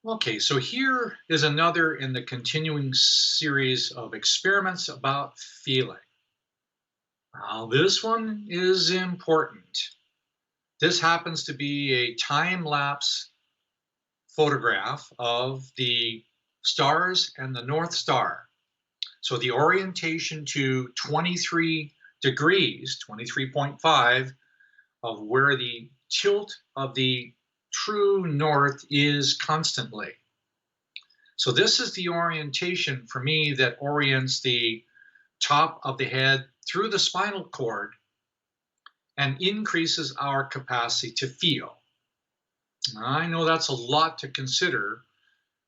Okay, so here is another in the continuing series of experiments about feeling. Now, this one is important. This happens to be a time lapse photograph of the stars and the North Star. So the orientation to 23 degrees, 23.5, of where the tilt of the true north is constantly. So this is the orientation for me that orients the top of the head through the spinal cord and increases our capacity to feel. I know that's a lot to consider,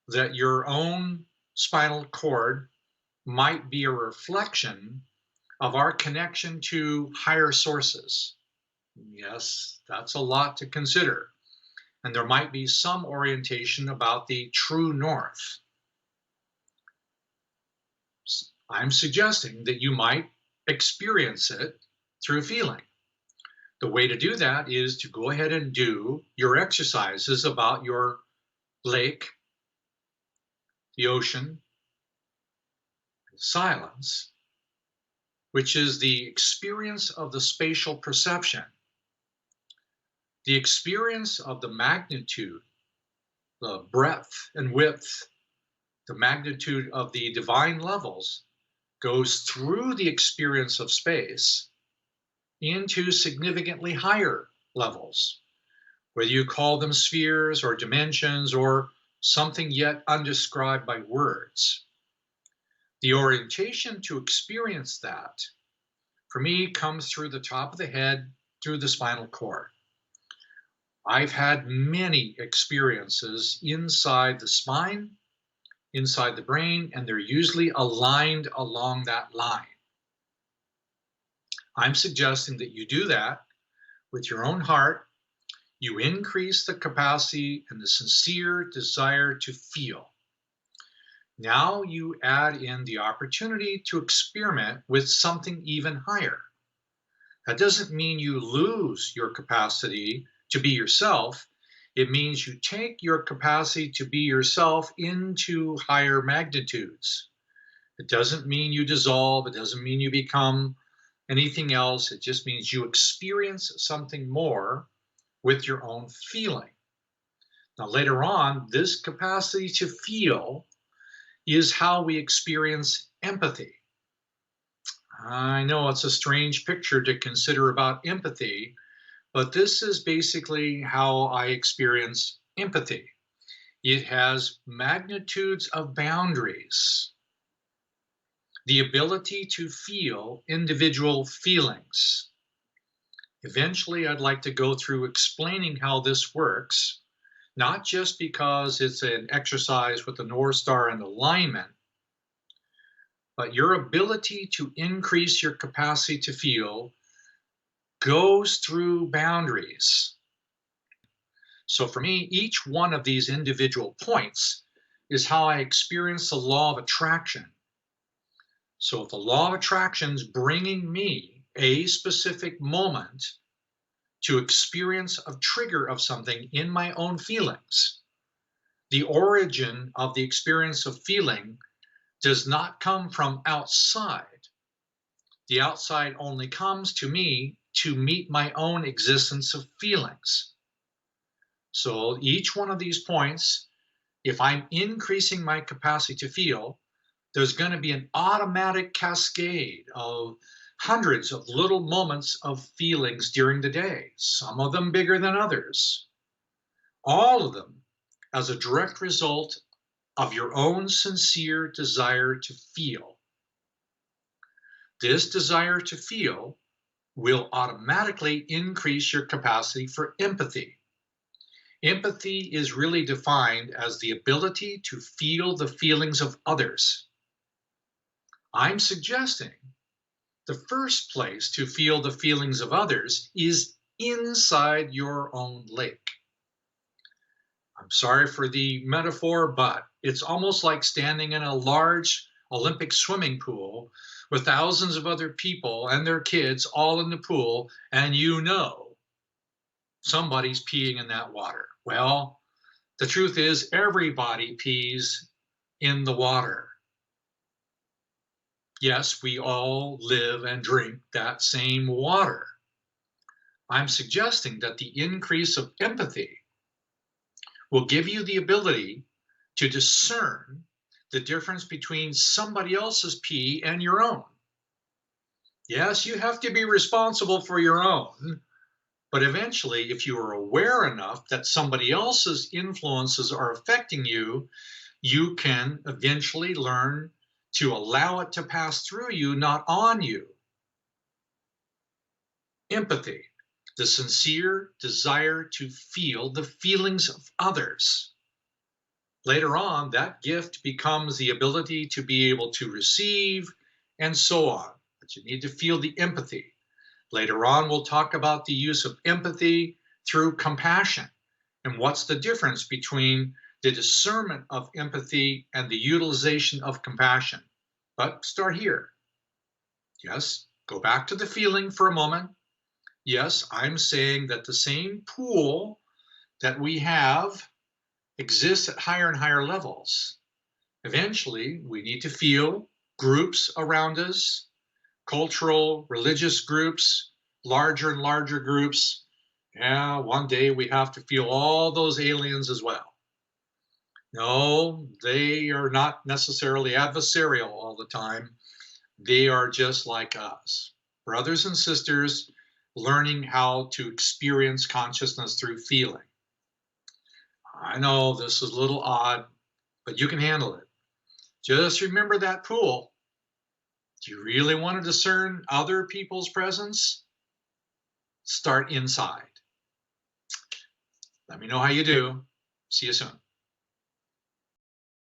that your own spinal cord might be a reflection of our connection to higher sources. Yes, that's a lot to consider. And there might be some orientation about the true north. I'm suggesting that you might experience it through feeling. The way to do that is to go ahead and do your exercises about your lake, the ocean, silence, which is the experience of the spatial perception, the experience of the magnitude, the breadth and width, the magnitude of the divine levels goes through the experience of space into significantly higher levels, whether you call them spheres or dimensions or something yet undescribed by words. The orientation to experience that, for me, comes through the top of the head, through the spinal cord. I've had many experiences inside the spine, inside the brain, and they're usually aligned along that line. I'm suggesting that you do that with your own heart. You increase the capacity and the sincere desire to feel. Now you add in the opportunity to experiment with something even higher. That doesn't mean you lose your capacity to be yourself. It means you take your capacity to be yourself into higher magnitudes. It doesn't mean you dissolve. It doesn't mean you become anything else. It just means you experience something more with your own feeling. Now, later on, this capacity to feel is how we experience empathy. I know it's a strange picture to consider about empathy, but this is basically how I experience empathy. It has magnitudes of boundaries, the ability to feel individual feelings. Eventually, I'd like to go through explaining how this works, not just because it's an exercise with the North Star and alignment, but your ability to increase your capacity to feel goes through boundaries. So for me, each one of these individual points is how I experience the law of attraction. So if the law of attraction is bringing me a specific moment to experience a trigger of something in my own feelings, the origin of the experience of feeling does not come from outside. The outside only comes to me to meet my own existence of feelings. So each one of these points, if I'm increasing my capacity to feel, there's going to be an automatic cascade of hundreds of little moments of feelings during the day, some of them bigger than others, all of them as a direct result of your own sincere desire to feel. This desire to feel will automatically increase your capacity for empathy. Empathy is really defined as the ability to feel the feelings of others. I'm suggesting the first place to feel the feelings of others is inside your own lake. I'm sorry for the metaphor, but it's almost like standing in a large Olympic swimming pool with thousands of other people and their kids all in the pool, and you know somebody's peeing in that water. Well, The truth is, everybody pees in the water. Yes, we all live and drink that same water. I'm suggesting that the increase of empathy will give you the ability to discern the difference between somebody else's pee and your own. Yes, you have to be responsible for your own, but eventually, if you are aware enough that somebody else's influences are affecting you, you can eventually learn to allow it to pass through you, not on you. Empathy, the sincere desire to feel the feelings of others. Later on, that gift becomes the ability to be able to receive and so on. But you need to feel the empathy. Later on, we'll talk about the use of empathy through compassion and what's the difference between the discernment of empathy and the utilization of compassion. But start here. Yes, go back to the feeling for a moment. Yes, I'm saying that the same pool that we have exists at higher and higher levels. Eventually, we need to feel groups around us, cultural, religious groups, larger and larger groups. Yeah, one day we have to feel all those aliens as well. No, they are not necessarily adversarial all the time. They are just like us, brothers and sisters, learning how to experience consciousness through feeling. I know this is a little odd, but you can handle it. Just remember that pool. Do you really want to discern other people's presence? Start inside. Let me know how you do. See you soon.